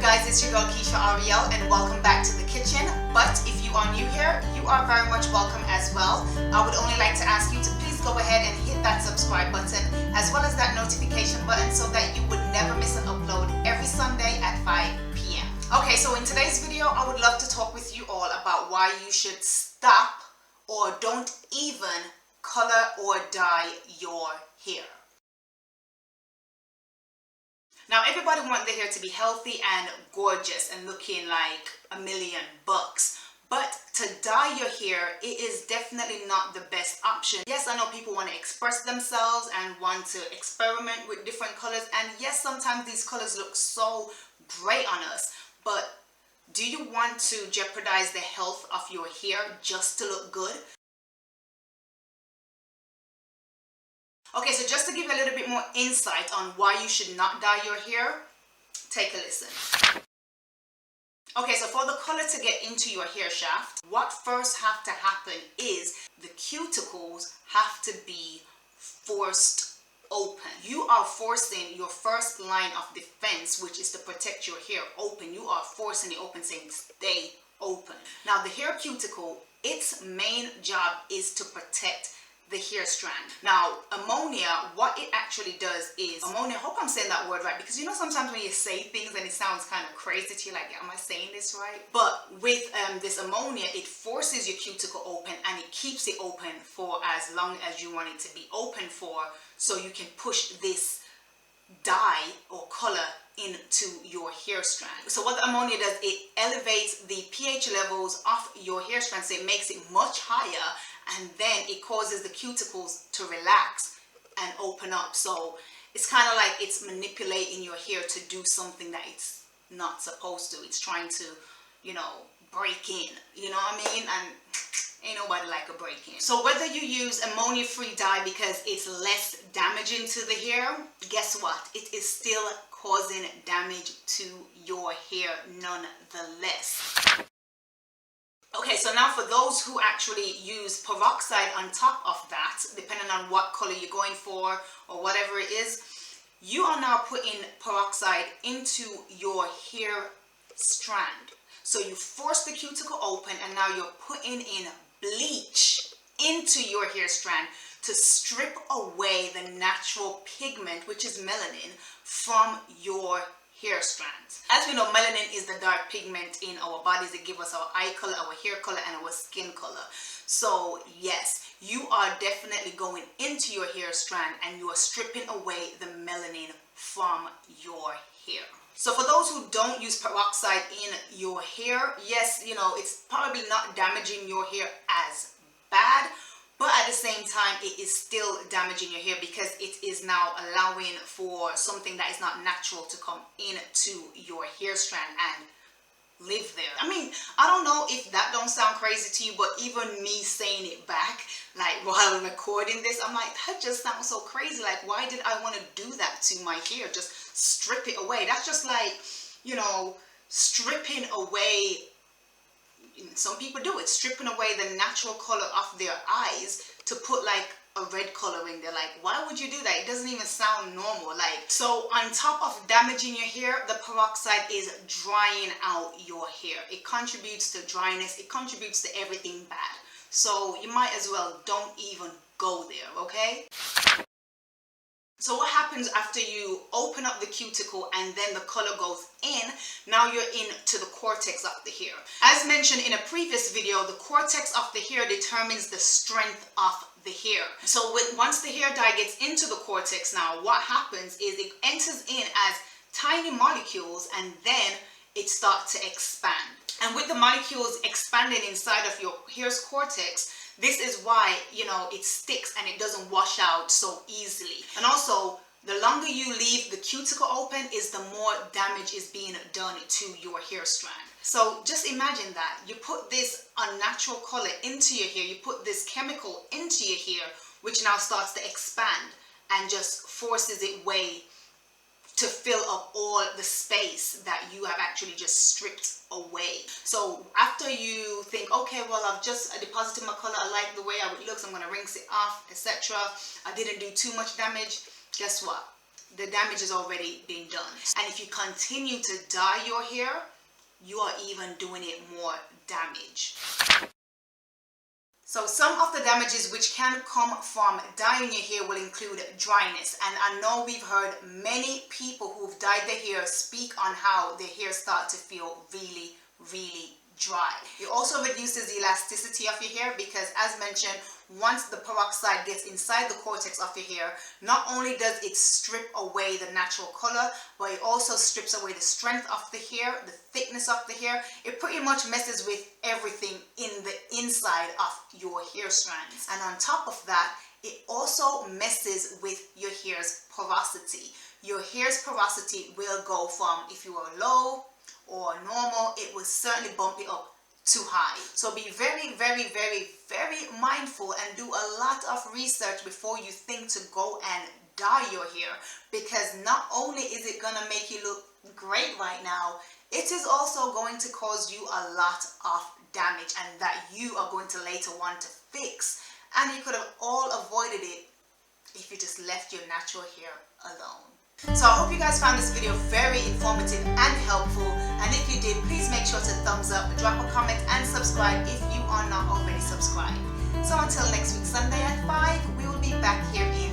guys, it's your girl Kiesha Arielle and welcome back to the kitchen. But if you are new here, you are very much welcome as well. I would only like to ask you to please go ahead and hit that subscribe button as well as that notification button so that you would never miss an upload every Sunday at 5 p.m. Okay, so in today's video, I would love to talk with you all about why you should stop or don't even color or dye your hair. Now, everybody wants their hair to be healthy and gorgeous and looking like $1,000,000. But to dye your hair, it is definitely not the best option. Yes, I know people want to express themselves and want to experiment with different colors. And yes, sometimes these colors look so great on us. But do you want to jeopardize the health of your hair just to look good? Okay, so just to give you a little bit more insight on why you should not dye your hair, take a listen. Okay, so for the color to get into your hair shaft, what first have to happen is the cuticles have to be forced open. You are forcing your first line of defense, which is to protect your hair, open. You are forcing it open, saying stay open. Now, the hair cuticle, its main job is to protect the hair strand. Now, ammonia, what it actually does is, ammonia, I hope I'm saying that word right, because you know sometimes when you say things and it sounds kind of crazy to you, like, am I saying this right? But with this ammonia, it forces your cuticle open and it keeps it open for as long as you want it to be open for, so you can push this dye or color into your hair strand. So what the ammonia does, it elevates the pH levels of your hair strand, so it makes it much higher, and then it causes the cuticles to relax and open up. So it's kind of like it's manipulating your hair to do something that it's not supposed to. It's trying to, you know, break in, you know what I mean? And ain't nobody like a break in. So whether you use ammonia-free dye because it's less damaging to the hair, guess what? It is still causing damage to your hair nonetheless. Okay, so now for those who actually use peroxide on top of that, depending on what color you're going for or whatever it is, you are now putting peroxide into your hair strand. So you force the cuticle open and now you're putting in bleach into your hair strand to strip away the natural pigment, which is melanin, from your hair strands. As we know, melanin is the dark pigment in our bodies. It gives us our eye color, our hair color, and our skin color. So yes, you are definitely going into your hair strand and you are stripping away the melanin from your hair. So for those who don't use peroxide in your hair, yes, you know, it's probably not damaging your hair as bad, but at the same time, it is still damaging your hair because it is now allowing for something that is not natural to come into your hair strand and live there. I mean, I don't know if that don't sound crazy to you, but even me saying it back, like while I'm recording this, I'm like, that just sounds so crazy. Like, why did I want to do that to my hair? Just strip it away. That's just like, you know, stripping away. Some people do it, stripping away the natural color of their eyes to put like a red color in there. Like, why would you do that? It doesn't even sound normal. Like, so on top of damaging your hair, the peroxide is drying out your hair. It contributes to dryness. It contributes to everything bad. So you might as well don't even go there, okay? So what happens after you open up the cuticle and then the color goes in? Now you're into the cortex of the hair. As mentioned in a previous video, the cortex of the hair determines the strength of the hair. So once the hair dye gets into the cortex, now what happens is it enters in as tiny molecules and then it starts to expand. And with the molecules expanding inside of your hair's cortex, this is why, you know, it sticks and it doesn't wash out so easily. And also, the longer you leave the cuticle open is the more damage is being done to your hair strand. So just imagine that. You put this unnatural color into your hair, you put this chemical into your hair, which now starts to expand and just forces it way to fill up all the space that you have actually just stripped away. So after you think, okay, well, I've just deposited my color, I like the way it looks, I'm going to rinse it off, etc. I didn't do too much damage. Guess what? the damage has already been done. And if you continue to dye your hair, you are even doing it more damage. So some of the damages which can come from dyeing your hair will include dryness. And I know we've heard many people who've dyed their hair speak on how their hair start to feel really, really dry. It also reduces the elasticity of your hair because, as mentioned, once the peroxide gets inside the cortex of your hair, not only does it strip away the natural color, but it also strips away the strength of the hair, the thickness of the hair. It pretty much messes with everything in the inside of your hair strands. And on top of that, it also messes with your hair's porosity. Your hair's porosity will go from, if you are low or normal, it will certainly bump it up too high. So be very, very, very, very mindful and do a lot of research before you think to go and dye your hair, because not only is it gonna make you look great right now, it is also going to cause you a lot of damage, and that you are going to later want to fix. And you could have all avoided it if you just left your natural hair alone. So I hope you guys found this video very informative and helpful, and if you did, please make sure to thumbs up, drop a comment and subscribe if you are not already subscribed. So until next week Sunday at 5, we will be back here in